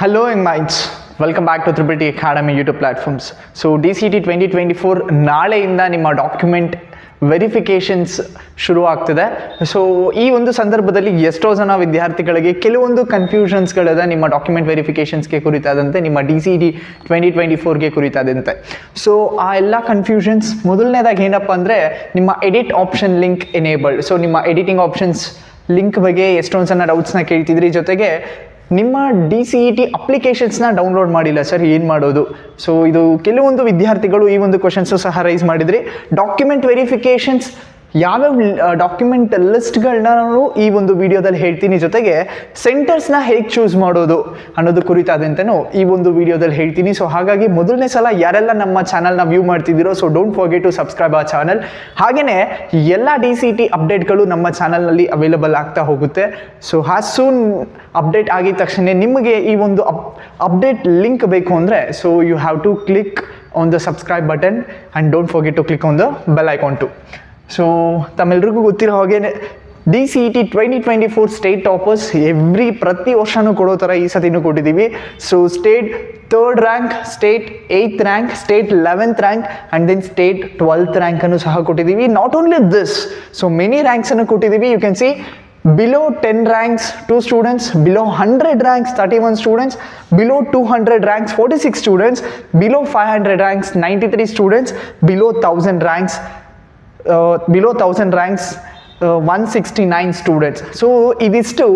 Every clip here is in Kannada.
Hello, young minds. Welcome back to Triple T Academy YouTube platforms. So DCT 2024 ನಾಳೆಯಿಂದ ನಿಮ್ಮ ಡಾಕ್ಯುಮೆಂಟ್ ವೆರಿಫಿಕೇಷನ್ಸ್ ಶುರು ಆಗ್ತಿದೆ. ಸೊ ಈ ಒಂದು ಸಂದರ್ಭದಲ್ಲಿ ಎಷ್ಟೋ ಜನ ವಿದ್ಯಾರ್ಥಿಗಳಿಗೆ ಕೆಲವೊಂದು ಕನ್ಫ್ಯೂಷನ್ಸ್ಗಳಿದೆ ನಿಮ್ಮ ಡಾಕ್ಯುಮೆಂಟ್ ವೆರಿಫಿಕೇಷನ್ಸ್ಗೆ ಕುರಿತಾದಂತೆ, ನಿಮ್ಮ DCT 2024ಗೆ ಕುರಿತಾದಂತೆ. ಸೊ ಆ ಎಲ್ಲ ಕನ್ಫ್ಯೂಷನ್ಸ್ ಮೊದಲನೇದಾಗಿ ಏನಪ್ಪ ಅಂದರೆ ನಿಮ್ಮ edit option link enabled. So ನಿಮ್ಮ ಎಡಿಟಿಂಗ್ ಆಪ್ಷನ್ಸ್ ಲಿಂಕ್ ಬಗ್ಗೆ ಎಷ್ಟೊಂದು ಜನ ಡೌಟ್ಸ್ನ ಕೇಳ್ತಿದ್ರಿ. ಜೊತೆಗೆ ನಿಮ್ಮ DCET ಅಪ್ಲಿಕೇಶನ್ಸ್ನ ಡೌನ್ಲೋಡ್ ಮಾಡಿಲ್ಲ ಸರ್, ಏನು ಮಾಡೋದು? ಸೊ ಇದು ಕೆಲವೊಂದು ವಿದ್ಯಾರ್ಥಿಗಳು ಈ ಒಂದು ಕ್ವಶನ್ಸು ಸಹ ರೈಸ್ ಮಾಡಿದ್ರಿ. ಡಾಕ್ಯುಮೆಂಟ್ ವೆರಿಫಿಕೇಷನ್ಸ್ ಯಾವ್ಯಾವ ಡಾಕ್ಯುಮೆಂಟ್ ಲಿಸ್ಟ್ಗಳನ್ನ ನಾನು ಈ ಒಂದು ವಿಡಿಯೋದಲ್ಲಿ ಹೇಳ್ತೀನಿ. ಜೊತೆಗೆ ಸೆಂಟರ್ಸ್ನ ಹೇಗೆ ಚೂಸ್ ಮಾಡೋದು ಅನ್ನೋದು ಕುರಿತಾದಂತೆಯೂ ಈ ಒಂದು ವಿಡಿಯೋದಲ್ಲಿ ಹೇಳ್ತೀನಿ. ಸೊ ಹಾಗಾಗಿ ಮೊದಲನೇ ಸಲ ಯಾರೆಲ್ಲ ನಮ್ಮ ಚಾನಲ್ನ ವ್ಯೂ ಮಾಡ್ತಿದ್ದೀರೋ, so don't forget to subscribe ಆ ಚಾನಲ್. ಹಾಗೆಯೇ ಎಲ್ಲ DCET ಅಪ್ಡೇಟ್ಗಳು ನಮ್ಮ ಚಾನಲ್ನಲ್ಲಿ ಅವೈಲಬಲ್ ಆಗ್ತಾ ಹೋಗುತ್ತೆ. ಸೊ ಹ್ಯಾಸ್ ಸೂನ್ ಅಪ್ಡೇಟ್ ಆಗಿದ ತಕ್ಷಣ ನಿಮಗೆ ಈ ಒಂದು ಅಪ್ಡೇಟ್ ಲಿಂಕ್ ಬೇಕು ಅಂದರೆ, so you have to click on the subscribe button and don't forget to click on the bell icon to. So ತಮ್ಮೆಲ್ರಿಗೂ ಗೊತ್ತಿರೋ ಹಾಗೆ DCET 2024 ಸ್ಟೇಟ್ ಟಾಪರ್ಸ್ ಪ್ರತಿ ವರ್ಷವೂ ಕೊಡೋ ಥರ ಈ ಸತಿನೂ ಕೊಟ್ಟಿದ್ದೀವಿ. So state 3rd rank, state 8th rank, state 11th rank and then state 12th ರ್ಯಾಂಕನ್ನು ಸಹ ಕೊಟ್ಟಿದ್ದೀವಿ. Not only this, so many ರ್ಯಾಂಕ್ಸನ್ನು ಕೊಟ್ಟಿದ್ದೀವಿ. You can see below 10 ranks 2 students, below 100 ranks 31 students, below 200 ranks 46 students, below 500 ranks 93 students, below 1000 ranks 169 students. So ಇದಿಷ್ಟು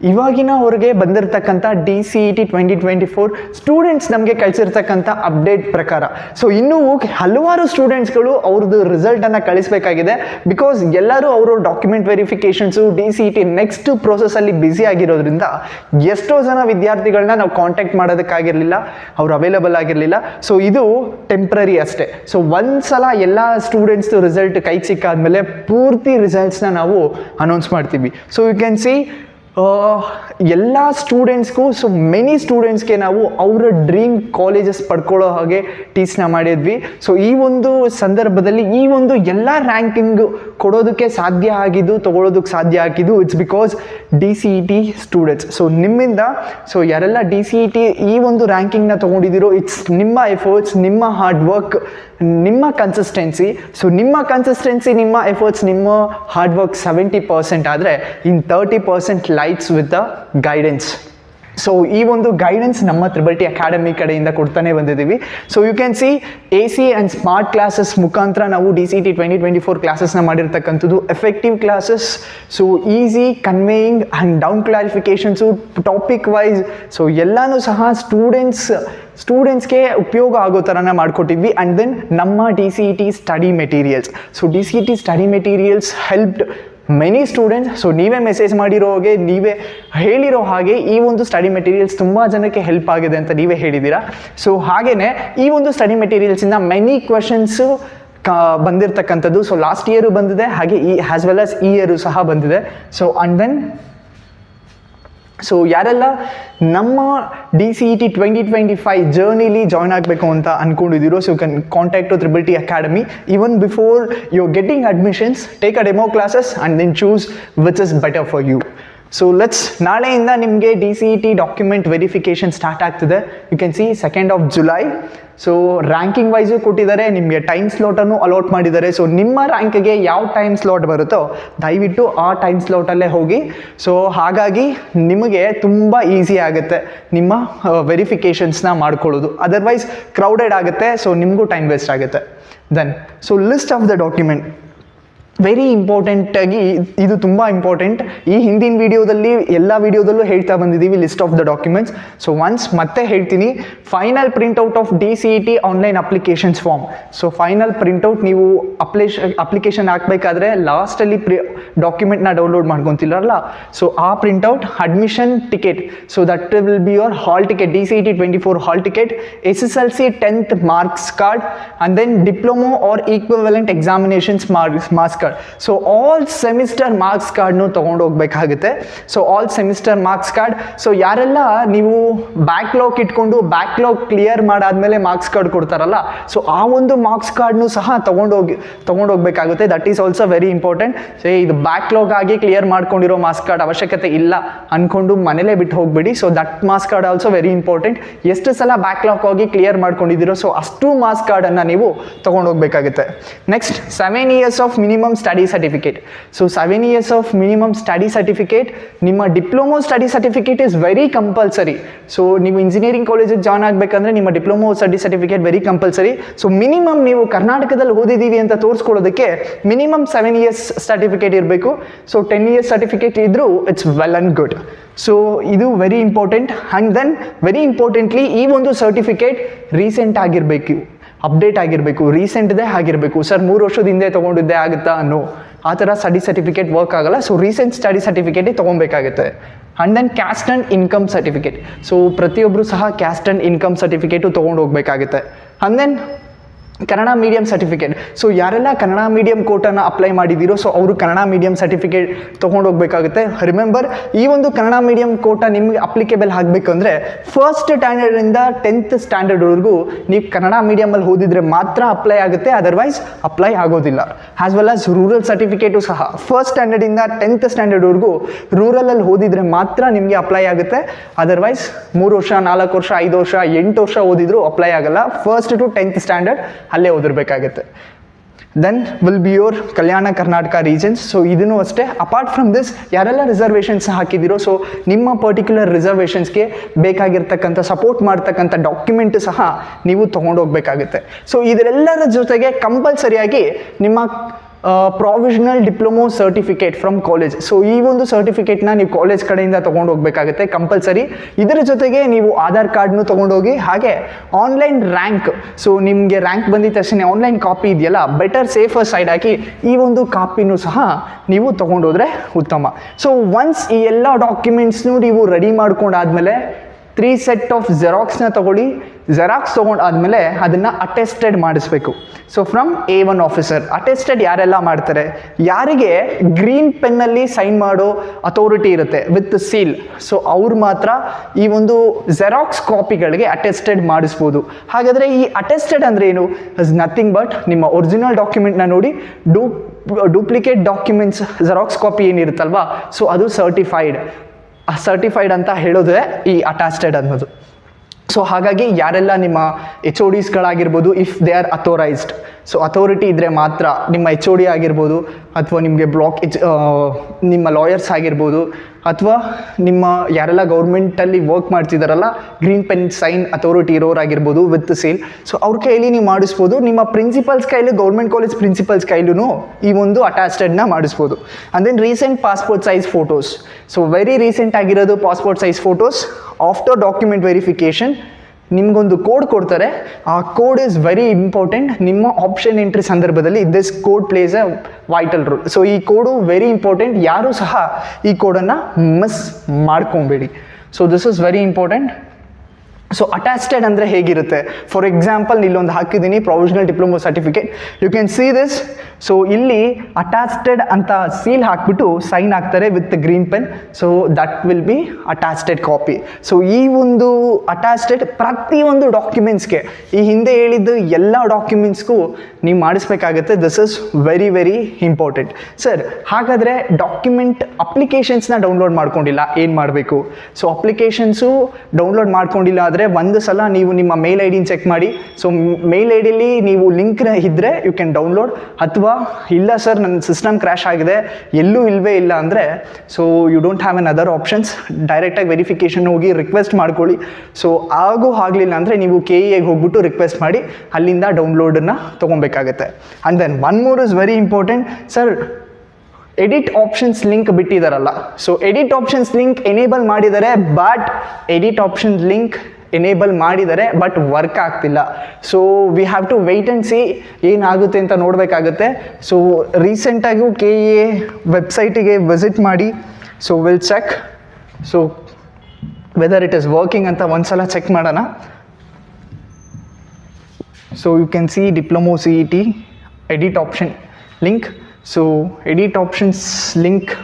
ಇವಾಗಿನವರೆಗೆ ಬಂದಿರತಕ್ಕಂಥ DCET 2024 ಸ್ಟೂಡೆಂಟ್ಸ್ ನಮಗೆ ಕಳಿಸಿರ್ತಕ್ಕಂಥ ಅಪ್ಡೇಟ್ ಪ್ರಕಾರ. ಸೊ ಇನ್ನೂ ಹಲವಾರು ಸ್ಟೂಡೆಂಟ್ಸ್ಗಳು ಅವ್ರದ್ದು ರಿಸಲ್ಟನ್ನು ಕಳಿಸಬೇಕಾಗಿದೆ. ಬಿಕಾಸ್ ಎಲ್ಲರೂ ಅವರು ಡಾಕ್ಯುಮೆಂಟ್ ವೆರಿಫಿಕೇಷನ್ಸು DCET ನೆಕ್ಸ್ಟ್ ಪ್ರೋಸೆಸ್ಸಲ್ಲಿ ಬ್ಯುಸಿ ಆಗಿರೋದ್ರಿಂದ ಎಷ್ಟೋ ಜನ ವಿದ್ಯಾರ್ಥಿಗಳನ್ನ ನಾವು ಕಾಂಟ್ಯಾಕ್ಟ್ ಮಾಡೋದಕ್ಕಾಗಿರಲಿಲ್ಲ, ಅವ್ರು ಅವೈಲಬಲ್ ಆಗಿರಲಿಲ್ಲ. ಸೊ ಇದು ಟೆಂಪ್ರರಿ ಅಷ್ಟೇ. ಸೊ ಒಂದ್ಸಲ ಎಲ್ಲ ಸ್ಟೂಡೆಂಟ್ಸ್ದು ರಿಸಲ್ಟ್ ಕೈಗೆ ಸಿಕ್ಕಾದ್ಮೇಲೆ ಪೂರ್ತಿ ರಿಸಲ್ಟ್ಸ್ನ ನಾವು ಅನೌನ್ಸ್ ಮಾಡ್ತೀವಿ. ಸೊ ಯು ಕ್ಯಾನ್ ಸಿ ಎಲ್ಲ ಸ್ಟೂಡೆಂಟ್ಸ್ಗೂ, ಸೊ ಮೆನಿ ಸ್ಟೂಡೆಂಟ್ಸ್ಗೆ ನಾವು ಅವರ ಡ್ರೀಮ್ ಕಾಲೇಜಸ್ ಪಡ್ಕೊಳ್ಳೋ ಹಾಗೆ ಟೀಚ್ನ ಮಾಡಿದ್ವಿ. ಸೊ ಈ ಒಂದು ಸಂದರ್ಭದಲ್ಲಿ ಈ ಒಂದು ಎಲ್ಲ ರ್ಯಾಂಕಿಂಗ್ ಕೊಡೋದಕ್ಕೆ ಸಾಧ್ಯ ಆಗಿದ್ದು, ತೊಗೊಳೋದಕ್ಕೆ ಸಾಧ್ಯ ಆಗಿದ್ದು it's because DCET students. So ನಿಮ್ಮಿಂದ, ಸೊ ಯಾರೆಲ್ಲ DCET ಈ ಒಂದು ರ್ಯಾಂಕಿಂಗ್ನ ತೊಗೊಂಡಿದ್ದೀರೋ, ಇಟ್ಸ್ ನಿಮ್ಮ ಎಫರ್ಟ್ಸ್, ನಿಮ್ಮ ಹಾರ್ಡ್ ವರ್ಕ್, ನಿಮ್ಮ ಕನ್ಸಿಸ್ಟೆನ್ಸಿ. ಸೊ ನಿಮ್ಮ ಕನ್ಸಿಸ್ಟೆನ್ಸಿ, ನಿಮ್ಮ ಎಫರ್ಟ್ಸ್, ನಿಮ್ಮ ಹಾರ್ಡ್ ವರ್ಕ್ 70% ಆದರೆ ಇನ್ 30% lights with the guidance. So ಈ ಒಂದು ಗೈಡೆನ್ಸ್ ನಮ್ಮ Triple T ಅಕಾಡೆಮಿ ಕಡೆಯಿಂದ ಕೊಡ್ತಾನೆ ಬಂದಿದ್ದೀವಿ. So you can see AC and smart classes ಮುಖಾಂತರ ನಾವು DCET 2024 ಕ್ಲಾಸಸ್ನ ಮಾಡಿರ್ತಕ್ಕಂಥದ್ದು. Effective classes, so easy conveying and doubt clarifications topic wise, so ಎಲ್ಲನೂ ಸಹ ಸ್ಟೂಡೆಂಟ್ಸ್ಗೆ ಉಪಯೋಗ ಆಗೋ ಥರನ ಮಾಡಿಕೊಟ್ಟಿದ್ವಿ. ಆ್ಯಂಡ್ ದೆನ್ ನಮ್ಮ DCET study materials. So DCET study materials helped many students. So ನೀವೇ ಮೆಸೇಜ್ ಮಾಡಿರೋ ಹಾಗೆ, ನೀವೇ ಹೇಳಿರೋ ಹಾಗೆ ಈ ಒಂದು ಸ್ಟಡಿ ಮೆಟೀರಿಯಲ್ಸ್ ತುಂಬ ಜನಕ್ಕೆ ಹೆಲ್ಪ್ ಆಗಿದೆ ಅಂತ ನೀವೇ ಹೇಳಿದ್ದೀರಾ. ಸೊ ಹಾಗೆಯೇ ಈ ಒಂದು ಸ್ಟಡಿ ಮೆಟೀರಿಯಲ್ಸಿಂದ ಮೆನಿ ಕ್ವೆಶನ್ಸು ಬಂದಿರತಕ್ಕಂಥದ್ದು. ಸೊ ಲಾಸ್ಟ್ ಇಯರು ಬಂದಿದೆ, ಹಾಗೆ ಆ್ಯಸ್ ವೆಲ್ ಆಸ್ ಈ ಇಯರು ಸಹ ಬಂದಿದೆ. ಸೊ ಆ್ಯಂಡ್ ದೆನ್ ಸೊ ಯಾರೆಲ್ಲ ನಮ್ಮ DCET 2025 ಜರ್ನಿಲಿ ಜಾಯ್ನ್ ಆಗಬೇಕು ಅಂತ ಅಂದ್ಕೊಂಡಿದ್ದೀರೋ, so you can contact to Triple T academy. Even before you getting admissions, take a demo classes and then choose which is better for you. So ನಾಳೆಯಿಂದ ನಿಮಗೆ DCET ಡಾಕ್ಯುಮೆಂಟ್ ವೆರಿಫಿಕೇಷನ್ ಸ್ಟಾರ್ಟ್ ಆಗ್ತಿದೆ. You can see 2nd of July. So ranking wise ಕೊಟ್ಟಿದ್ದಾರೆ, ನಿಮಗೆ ಟೈಮ್ ಸ್ಲಾಟನ್ನು ಅಲಾಟ್ ಮಾಡಿದ್ದಾರೆ. ಸೊ ನಿಮ್ಮ ರ್ಯಾಂಕ್ಗೆ ಯಾವ ಟೈಮ್ ಸ್ಲಾಟ್ ಬರುತ್ತೋ ದಯವಿಟ್ಟು ಆ ಟೈಮ್ ಸ್ಲಾಟಲ್ಲೇ ಹೋಗಿ. ಸೊ ಹಾಗಾಗಿ ನಿಮಗೆ ತುಂಬ ಈಸಿ ಆಗುತ್ತೆ ನಿಮ್ಮ ವೆರಿಫಿಕೇಷನ್ಸ್ನ ಮಾಡ್ಕೊಳ್ಳೋದು. ಅದರ್ವೈಸ್ ಕ್ರೌಡೆಡ್ ಆಗುತ್ತೆ, ಸೊ ನಿಮಗೂ ಟೈಮ್ ವೇಸ್ಟ್ ಆಗುತ್ತೆ. Then so list of the document very ಇಂಪಾರ್ಟೆಂಟಾಗಿ, ಇದು ತುಂಬ ಇಂಪಾರ್ಟೆಂಟ್. ಈ ಹಿಂದಿನ ವಿಡಿಯೋದಲ್ಲಿ ಎಲ್ಲ ವಿಡಿಯೋದಲ್ಲೂ ಹೇಳ್ತಾ ಬಂದಿದ್ದೀವಿ list of the documents. So once ಮತ್ತೆ ಹೇಳ್ತೀನಿ, final printout of DCET online applications form. So final printout ನೀವು ಅಪ್ಲಿಕೇಶನ್ ಹಾಕಬೇಕಾದ್ರೆ ಲಾಸ್ಟಲ್ಲಿ ಡಾಕ್ಯುಮೆಂಟ್ನ ಡೌನ್ಲೋಡ್ ಮಾಡ್ಕೊತಿಲ್ಲಲ್ಲ, ಸೊ ಆ printout, admission ticket, so that will be your hall ticket, DCET 24 hall ticket, SSLC 10th marks card, and then diploma or equivalent examinations marks card. Card. So all semester marks ಕಾರ್ಡ್ನು ತೊಗೊಂಡು ಹೋಗ್ಬೇಕಾಗುತ್ತೆ. So all semester marks card. So ಯಾರೆಲ್ಲ ನೀವು ಬ್ಯಾಕ್ಲಾಗ್ ಇಟ್ಕೊಂಡು ಬ್ಯಾಕ್ಲಾಗ್ ಕ್ಲಿಯರ್ ಮಾಡಾದ್ಮೇಲೆ ಮಾರ್ಕ್ಸ್ ಕಾರ್ಡ್ ಕೊಡ್ತಾರಲ್ಲ, ಸೊ ಆ ಒಂದು ಮಾರ್ಕ್ಸ್ ಕಾರ್ಡ್ನು ಸಹ ತೊಗೊಂಡೋಗ್ಬೇಕಾಗುತ್ತೆ. That is also very important. So ಇದು ಬ್ಯಾಕ್ಲಾಗ್ ಆಗಿ ಕ್ಲಿಯರ್ ಮಾಡ್ಕೊಂಡಿರೋ ಮಾರ್ಕ್ಸ್ ಕಾರ್ಡ್ ಅವಶ್ಯಕತೆ ಇಲ್ಲ ಅಂದ್ಕೊಂಡು ಮನೇಲೇ ಬಿಟ್ಟು ಹೋಗ್ಬೇಡಿ. So that marks card also very important. ಎಷ್ಟು ಸಲ ಬ್ಯಾಕ್ಲಾಗ್ ಆಗಿ ಕ್ಲಿಯರ್ ಮಾಡ್ಕೊಂಡಿದ್ದೀರೋ ಸೊ ಅಷ್ಟು ಮಾರ್ಕ್ಸ್ ಕಾರ್ಡನ್ನು ನೀವು ತೊಗೊಂಡೋಗ್ಬೇಕಾಗುತ್ತೆ. Next 7 years of minimum study certificate. So 7 years of minimum study certificate, ನಿಮ್ಮ diploma study certificate is very compulsory. So ನೀವು ಇಂಜಿನಿಯರಿಂಗ್ ಕಾಲೇಜಿಗೆ ಜಾಯ್ನ್ ಆಗಬೇಕಂದ್ರೆ ನಿಮ್ಮ diploma study certificate very compulsory. So minimum ನೀವು ಕರ್ನಾಟಕದಲ್ಲಿ ಓದಿದ್ದೀವಿ ಅಂತ ತೋರಿಸ್ಕೊಳ್ಳೋದಕ್ಕೆ ಮಿನಿಮಮ್ 7 years ಸರ್ಟಿಫಿಕೇಟ್ ಇರಬೇಕು. ಸೊ 10 years ಸರ್ಟಿಫಿಕೇಟ್ ಇದ್ರೂ it's well and good. So ಇದು very important. And then very importantly ಈ ಒಂದು ಸರ್ಟಿಫಿಕೇಟ್ ರೀಸೆಂಟ್ ಆಗಿರಬೇಕು, ಅಪ್ಡೇಟ್ ಆಗಿರಬೇಕು, ರೀಸೆಂಟ್ದೇ ಆಗಿರಬೇಕು. ಸರ್ 3 ವರ್ಷದ ಹಿಂದೆ ತೊಗೊಂಡಿದ್ದೆ ಆಗುತ್ತಾ ಅನ್ನೋ ಆ ಥರ ಸ್ಟಡಿ ಸರ್ಟಿಫಿಕೇಟ್ ವರ್ಕ್ ಆಗಲ್ಲ. ಸೊ ರೀಸೆಂಟ್ ಸ್ಟಡಿ ಸರ್ಟಿಫಿಕೇಟೇ ತೊಗೊಬೇಕಾಗುತ್ತೆ. And then caste and income certificate. So ಪ್ರತಿಯೊಬ್ಬರು ಸಹ ಕ್ಯಾಸ್ಟ್ ಆ್ಯಂಡ್ ಇನ್ಕಮ್ ಸರ್ಟಿಫಿಕೇಟು ತೊಗೊಂಡು ಹೋಗ್ಬೇಕಾಗುತ್ತೆ. And then Kannada medium certificate. So ಯಾರೆಲ್ಲ ಕನ್ನಡ ಮೀಡಿಯಂ ಕೋಟನ್ನು ಅಪ್ಲೈ ಮಾಡಿದ್ದೀರೋ ಸೊ ಅವರು ಕನ್ನಡ ಮೀಡಿಯಂ ಸರ್ಟಿಫಿಕೇಟ್ ತೊಗೊಂಡು ಹೋಗ್ಬೇಕಾಗುತ್ತೆ. ರಿಮೆಂಬರ್, ಈ ಒಂದು ಕನ್ನಡ ಮೀಡಿಯಂ ಕೋಟ ನಿಮಗೆ ಅಪ್ಲಿಕೇಬಲ್ ಆಗಬೇಕು ಅಂದರೆ 1st ಸ್ಟ್ಯಾಂಡರ್ಡಿಂದ 10th ಸ್ಟ್ಯಾಂಡರ್ಡ್ವರೆಗೂ ನೀವು ಕನ್ನಡ ಮೀಡಿಯಮಲ್ಲಿ ಓದಿದರೆ ಮಾತ್ರ ಅಪ್ಲೈ ಆಗುತ್ತೆ, ಅದರ್ವೈಸ್ ಅಪ್ಲೈ ಆಗೋದಿಲ್ಲ. As well as rural certificate ಸಹ 1st ಸ್ಟ್ಯಾಂಡರ್ಡಿಂದ 10th ಸ್ಟ್ಯಾಂಡರ್ಡ್ವರೆಗೂ ರೂರಲಲ್ಲಿ ಓದಿದರೆ ಮಾತ್ರ ನಿಮಗೆ ಅಪ್ಲೈ ಆಗುತ್ತೆ, ಅದರ್ವೈಸ್ 3 ವರ್ಷ 4 ವರ್ಷ 5 ವರ್ಷ 8 ವರ್ಷ ಓದಿದ್ರು ಅಪ್ಲೈ ಆಗಲ್ಲ. 1st to 10th ಸ್ಟ್ಯಾಂಡರ್ಡ್ ಅಲ್ಲೇ ಓದಿರಬೇಕಾಗುತ್ತೆ. Then will be your Kalyana Karnataka regions. So ಇದನ್ನು ಅಷ್ಟೇ. ಅಪಾರ್ಟ್ ಫ್ರಮ್ ದಿಸ್ ಯಾರೆಲ್ಲ ರಿಸರ್ವೇಷನ್ಸ್ ಹಾಕಿದ್ದೀರೋ ಸೊ ನಿಮ್ಮ ಪರ್ಟಿಕ್ಯುಲರ್ ರಿಸರ್ವೇಷನ್ಸ್ಗೆ ಬೇಕಾಗಿರ್ತಕ್ಕಂಥ ಸಪೋರ್ಟ್ ಮಾಡ್ತಕ್ಕಂಥ ಡಾಕ್ಯುಮೆಂಟ್ ಸಹ ನೀವು ತೊಗೊಂಡೋಗ್ಬೇಕಾಗುತ್ತೆ. ಸೊ ಇದರೆಲ್ಲರ ಜೊತೆಗೆ ಕಂಪಲ್ಸರಿಯಾಗಿ ನಿಮ್ಮ provisional diploma certificate from college. So ಈ ಒಂದು ಸರ್ಟಿಫಿಕೇಟ್ನ ನೀವು ಕಾಲೇಜ್ ಕಡೆಯಿಂದ ತೊಗೊಂಡು ಹೋಗ್ಬೇಕಾಗುತ್ತೆ ಕಂಪಲ್ಸರಿ. ಇದರ ಜೊತೆಗೆ ನೀವು ಆಧಾರ್ ಕಾರ್ಡ್ನು ತೊಗೊಂಡೋಗಿ, ಹಾಗೆ ಆನ್ಲೈನ್ ರ್ಯಾಂಕ್. ಸೊ ನಿಮಗೆ ರ್ಯಾಂಕ್ ಬಂದಿದ ತಕ್ಷಣ ಆನ್ಲೈನ್ ಕಾಪಿ ಇದೆಯಲ್ಲ, ಬೆಟರ್ ಸೇಫರ್ ಸೈಡ್ ಹಾಕಿ ಈ ಒಂದು ಕಾಪಿನೂ ಸಹ ನೀವು ತೊಗೊಂಡೋದ್ರೆ ಉತ್ತಮ. ಸೊ ಒನ್ಸ್ ಈ ಎಲ್ಲ ಡಾಕ್ಯುಮೆಂಟ್ಸ್ನು ನೀವು ರೆಡಿ ಮಾಡ್ಕೊಂಡಾದ್ಮೇಲೆ 3 ಸೆಟ್ ಆಫ್ ಜೆರಾಕ್ಸ್ನ ತೊಗೊಳ್ಳಿ. ಜೆರಾಕ್ಸ್ ತೊಗೊಂಡಾದ್ಮೇಲೆ ಅದನ್ನು ಅಟೆಸ್ಟೆಡ್ ಮಾಡಿಸ್ಬೇಕು. So from A1 officer. Attested ಯಾರೆಲ್ಲ ಮಾಡ್ತಾರೆ, ಯಾರಿಗೆ ಗ್ರೀನ್ ಪೆನ್ನಲ್ಲಿ ಸೈನ್ ಮಾಡೋ ಅಥಾರಿಟಿ ಇರುತ್ತೆ ವಿತ್ ಸೀಲ್, ಸೊ ಅವ್ರು ಮಾತ್ರ ಈ ಒಂದು ಜೆರಾಕ್ಸ್ ಕಾಪಿಗಳಿಗೆ ಅಟೆಸ್ಟೆಡ್ ಮಾಡಿಸ್ಬೋದು. ಹಾಗಾದರೆ ಈ ಅಟೆಸ್ಟೆಡ್ ಅಂದರೆ ಏನು? ಇಸ್ ನಥಿಂಗ್ ಬಟ್ ನಿಮ್ಮ ಒರಿಜಿನಲ್ ಡಾಕ್ಯುಮೆಂಟ್ನ ನೋಡಿ ಡೂಪ್ಲಿಕೇಟ್ ಡಾಕ್ಯುಮೆಂಟ್ಸ್ ಜೆರಾಕ್ಸ್ ಕಾಪಿ ಏನಿರುತ್ತಲ್ವಾ, ಸೊ ಅದು ಸರ್ಟಿಫೈಡ್ ಅಂತ ಹೇಳೋದೇ ಈ ಅಟ್ಯಾಸ್ಟೆಡ್ ಅನ್ನೋದು. ಸೊ ಹಾಗಾಗಿ ಯಾರೆಲ್ಲ ನಿಮ್ಮ HODsಗಳಾಗಿರ್ಬೋದು, if they are authorised, so authority ಇದ್ದರೆ ಮಾತ್ರ ನಿಮ್ಮ HOD ಆಗಿರ್ಬೋದು, ಅಥವಾ ನಿಮಗೆ ನಿಮ್ಮ ಲಾಯರ್ಸ್ ಆಗಿರ್ಬೋದು, ಅಥವಾ ನಿಮ್ಮ ಯಾರೆಲ್ಲ ಗೌರ್ಮೆಂಟಲ್ಲಿ ವರ್ಕ್ ಮಾಡ್ತಿದ್ದಾರಲ್ಲ ಗ್ರೀನ್ ಪೆನ್ ಸೈನ್ ಅಥಾರಿಟಿ ಇರೋರಾಗಿರ್ಬೋದು ವಿತ್ ಸೀಲ್, ಸೊ ಅವ್ರ ಕೈಲಿ ನೀವು ಮಾಡಿಸ್ಬೋದು. ನಿಮ್ಮ ಪ್ರಿನ್ಸಿಪಲ್ಸ್ ಕೈಲಿ, ಗೌರ್ಮೆಂಟ್ ಕಾಲೇಜ್ ಪ್ರಿನ್ಸಿಪಲ್ಸ್ ಕೈಲೂ ಈ ಒಂದು ಅಟ್ಯಾಸ್ಟೆಡ್ನ ಮಾಡಿಸ್ಬೋದು. And then recent passport size photos. So very recent ಆಗಿರೋದು passport size photos. After document verification ನಿಮಗೊಂದು ಕೋಡ್ ಕೊಡ್ತಾರೆ. ಆ ಕೋಡ್ ಈಸ್ ವೆರಿ ಇಂಪಾರ್ಟೆಂಟ್. ನಿಮ್ಮ ಆಪ್ಷನ್ ಎಂಟ್ರಿ ಸಂದರ್ಭದಲ್ಲಿ this code plays a vital role. So ಈ ಕೋಡು ವೆರಿ ಇಂಪಾರ್ಟೆಂಟ್. ಯಾರೂ ಸಹ ಈ ಕೋಡನ್ನು ಮಿಸ್ ಮಾಡ್ಕೊಬೇಡಿ. So this is very important. So attested ಅಂದರೆ ಹೇಗಿರುತ್ತೆ? ಫಾರ್ ಎಕ್ಸಾಂಪಲ್ ಇಲ್ಲೊಂದು ಹಾಕಿದ್ದೀನಿ, provisional diploma certificate. You can see this. So ಇಲ್ಲಿ ಅಟ್ಯಾಸ್ಟೆಡ್ ಅಂತ ಸೀಲ್ ಹಾಕ್ಬಿಟ್ಟು ಸೈನ್ ಹಾಕ್ತಾರೆ with green pen. So that will be attested copy. So ಈ ಒಂದು ಅಟ್ಯಾಸ್ಟೆಡ್ ಪ್ರತಿಯೊಂದು ಡಾಕ್ಯುಮೆಂಟ್ಸ್ಗೆ, ಈ ಹಿಂದೆ ಹೇಳಿದ್ದು ಎಲ್ಲ ಡಾಕ್ಯುಮೆಂಟ್ಸ್ಗೂ ನೀವು ಮಾಡಿಸ್ಬೇಕಾಗತ್ತೆ. This is very very important. Sir ಹಾಗಾದರೆ ಡಾಕ್ಯುಮೆಂಟ್ ಅಪ್ಲಿಕೇಶನ್ಸ್ನ ಡೌನ್ಲೋಡ್ ಮಾಡ್ಕೊಂಡಿಲ್ಲ, ಏನು ಮಾಡಬೇಕು? ಸೊ ಅಪ್ಲಿಕೇಶನ್ಸು ಡೌನ್ಲೋಡ್ ಮಾಡ್ಕೊಂಡಿಲ್ಲ ಆದರೆ ಒಂದು ಸಲ ನೀವು ನಿಮ್ಮ ಮೇಲ್ ಐ ಡಿನ ಚೆಕ್ ಮಾಡಿ. ಸೊ ಮೇಲ್ ಐ ಡಿಲಿ ನೀವು ಲಿಂಕ್ ಇದ್ದರೆ ಯು ಕ್ಯಾನ್ ಡೌನ್ಲೋಡ್, ಅಥವಾ ಇಲ್ಲ ಸರ್ ನನ್ನ ಸಿಸ್ಟಮ್ ಕ್ರ್ಯಾಶ್ ಆಗಿದೆ ಎಲ್ಲೂ ಇಲ್ಲವೇ ಇಲ್ಲ ಅಂದರೆ, so you don't have any other options. ಡೈರೆಕ್ಟಾಗಿ ವೆರಿಫಿಕೇಷನ್ ಹೋಗಿ ರಿಕ್ವೆಸ್ಟ್ ಮಾಡ್ಕೊಳ್ಳಿ. ಸೊ ಆಗಲಿಲ್ಲ ಅಂದರೆ ನೀವು KEAಗೆ ಹೋಗ್ಬಿಟ್ಟು ರಿಕ್ವೆಸ್ಟ್ ಮಾಡಿ ಅಲ್ಲಿಂದ ಡೌನ್ಲೋಡನ್ನು ತೊಗೊಬೇಕಾಗತ್ತೆ. And then one more is very important. Sir edit options link ಬಿಟ್ಟಿದ್ದಾರಲ್ಲ, so edit options link enable ಮಾಡಿದ್ದಾರೆ, ಬಟ್ ವರ್ಕ್ ಆಗ್ತಿಲ್ಲ. So we have to wait and see ಏನಾಗುತ್ತೆ ಅಂತ ನೋಡಬೇಕಾಗುತ್ತೆ. ಸೊ ರೀಸೆಂಟಾಗೂ KEA ವೆಬ್ಸೈಟಿಗೆ ವಿಸಿಟ್ ಮಾಡಿ. So will check so whether it is working ಅಂತ ಒಂದ್ಸಲ ಚೆಕ್ ಮಾಡೋಣ. So you can see diploma CET edit option link. So edit options link,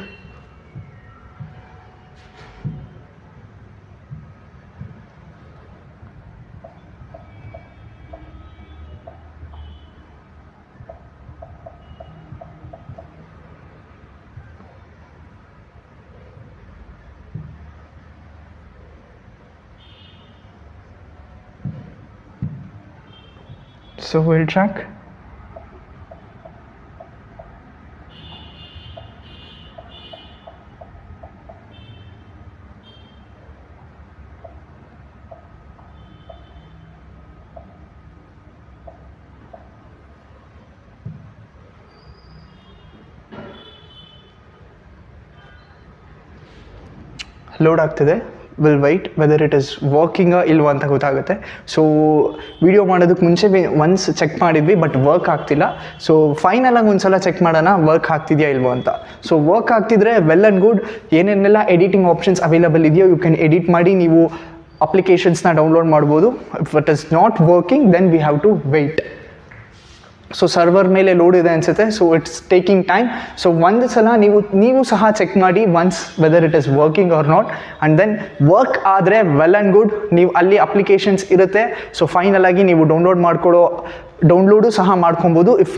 so we'll track. Load ಆಗ್ತಿದೆ, will wait whether it is working ಇಲ್ವ ಅಂತ ಗೊತ್ತಾಗುತ್ತೆ. ಸೊ ವಿಡಿಯೋ ಮಾಡೋದಕ್ಕೆ ಮುಂಚೆ ಒನ್ಸ್ ಚೆಕ್ ಮಾಡಿದ್ವಿ, ಬಟ್ ವರ್ಕ್ ಆಗ್ತಿಲ್ಲ. ಸೊ ಫೈನಲಾಗಿ ಒಂದ್ಸಲ ಚೆಕ್ ಮಾಡೋಣ ವರ್ಕ್ ಆಗ್ತಿದೆಯಾ ಇಲ್ವೋ ಅಂತ. ಸೊ ವರ್ಕ್ ಆಗ್ತಿದ್ರೆ ವೆಲ್ ಆ್ಯಂಡ್ ಗುಡ್. ಏನೇನೆಲ್ಲ ಎಡಿಟಿಂಗ್ ಆಪ್ಷನ್ಸ್ ಅವೈಲಬಲ್ ಇದೆಯೋ ಯು ಕ್ಯಾನ್ ಎಡಿಟ್ ಮಾಡಿ ನೀವು ಅಪ್ಲಿಕೇಶನ್ಸ್ನ ಡೌನ್ಲೋಡ್ ಮಾಡ್ಬೋದು. If it is not working then we have to wait. So server ಮೇಲೆ ಲೋಡ್ ಇದೆ ಅನಿಸುತ್ತೆ, so it's taking time. So ಒಂದು ಸಲ ನೀವು ಸಹ ಚೆಕ್ ಮಾಡಿ once whether it is working or not, and then work ಆದರೆ ವೆಲ್ ಆ್ಯಂಡ್ ಗುಡ್. ನೀವು ಅಲ್ಲಿ ಅಪ್ಲಿಕೇಶನ್ಸ್ ಇರುತ್ತೆ, ಸೊ ಫೈನಲ್ ಆಗಿ ನೀವು ಡೌನ್ಲೋಡು ಸಹ ಮಾಡ್ಕೊಬೋದು. If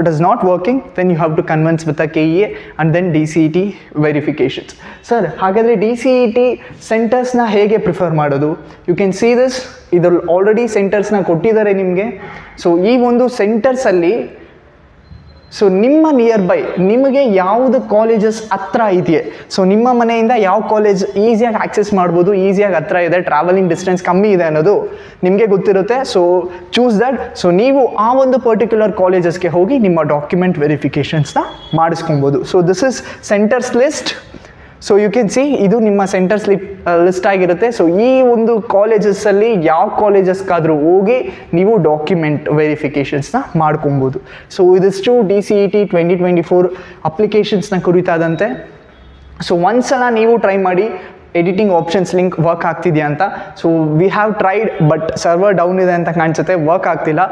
it is not working then you have to convince with a KEA and then DCET verifications. Sir ಹಾಗಾದರೆ DCET ಸೆಂಟರ್ಸ್ನ ಹೇಗೆ ಪ್ರಿಫರ್ ಮಾಡೋದು? ಯು ಕ್ಯಾನ್ ಸಿ ದಿಸ್, ಇದ್ರಲ್ಲಿ ಆಲ್ರೆಡಿ ಸೆಂಟರ್ಸ್ನ ಕೊಟ್ಟಿದ್ದಾರೆ ನಿಮಗೆ. ಸೊ ಈ ಒಂದು ಸೆಂಟರ್ಸಲ್ಲಿ ಸೊ ನಿಮ್ಮ ನಿಯರ್ ಬೈ ನಿಮಗೆ ಯಾವುದು ಕಾಲೇಜಸ್ ಹತ್ರ ಇದೆಯೇ, ಸೊ ನಿಮ್ಮ ಮನೆಯಿಂದ ಯಾವ ಕಾಲೇಜ್ ಈಸಿಯಾಗಿ ಆಕ್ಸೆಸ್ ಮಾಡ್ಬೋದು, ಈಸಿಯಾಗಿ ಹತ್ರ ಇದೆ, ಟ್ರಾವೆಲಿಂಗ್ ಡಿಸ್ಟೆನ್ಸ್ ಕಮ್ಮಿ ಇದೆ ಅನ್ನೋದು ನಿಮಗೆ ಗೊತ್ತಿರುತ್ತೆ. So choose that. ಸೊ ನೀವು ಆ ಒಂದು ಪರ್ಟಿಕ್ಯುಲರ್ ಕಾಲೇಜಸ್ಗೆ ಹೋಗಿ ನಿಮ್ಮ ಡಾಕ್ಯುಮೆಂಟ್ ವೆರಿಫಿಕೇಷನ್ಸ್ನ ಮಾಡಿಸ್ಕೊಬೋದು. So this is centres list. So you can see ಇದು ನಿಮ್ಮ ಸೆಂಟರ್ಸ್ ಲಿಸ್ಟ್ ಆಗಿರುತ್ತೆ. ಸೊ ಈ ಒಂದು ಕಾಲೇಜಸ್ಸಲ್ಲಿ ಯಾವ ಕಾಲೇಜಸ್ಗಾದರೂ ಹೋಗಿ ನೀವು ಡಾಕ್ಯುಮೆಂಟ್ ವೆರಿಫಿಕೇಷನ್ಸ್ನ ಮಾಡ್ಕೊಬೋದು. ಸೊ ಇದಿಷ್ಟು DCET 2024 ಅಪ್ಲಿಕೇಶನ್ಸ್ನ ಕುರಿತಾದಂತೆ. ಸೊ ಒಂದ್ಸಲ ನೀವು ಟ್ರೈ ಮಾಡಿ ಎಡಿಟಿಂಗ್ ಆಪ್ಷನ್ಸ್ ಲಿಂಕ್ ವರ್ಕ್ ಆಗ್ತಿದೆಯಾ ಅಂತ. So we have tried but server down ಇದೆ ಅಂತ ಕಾಣಿಸುತ್ತೆ, ವರ್ಕ್ ಆಗ್ತಿಲ್ಲ.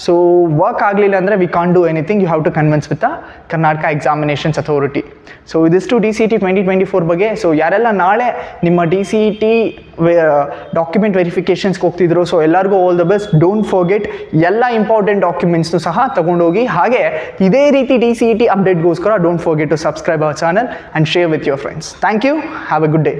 ಸೊ ವರ್ಕ್ ಆಗಲಿಲ್ಲ ಅಂದರೆ we can't do anything, you have to convince with the Karnataka examinations authority. So ಇದಿಷ್ಟು DCET 2024 ಬಗ್ಗೆ. ಸೊ ಯಾರೆಲ್ಲ ನಾಳೆ ನಿಮ್ಮ DCET ಡಾಕ್ಯುಮೆಂಟ್ ವೆರಿಫಿಕೇಷನ್ಸ್ಗೆ ಹೋಗ್ತಿದ್ರು, ಸೊ ಎಲ್ಲರಿಗೂ all the best. Don't forget ಎಲ್ಲ ಇಂಪಾರ್ಟೆಂಟ್ ಡಾಕ್ಯುಮೆಂಟ್ಸ್ನು ಸಹ ತಗೊಂಡೋಗಿ. ಹಾಗೆ ಇದೇ ರೀತಿ DCET ಅಪ್ಡೇಟ್ಗೋಸ್ಕರ don't forget to subscribe our channel and share with your friends. Thank you, have a good day.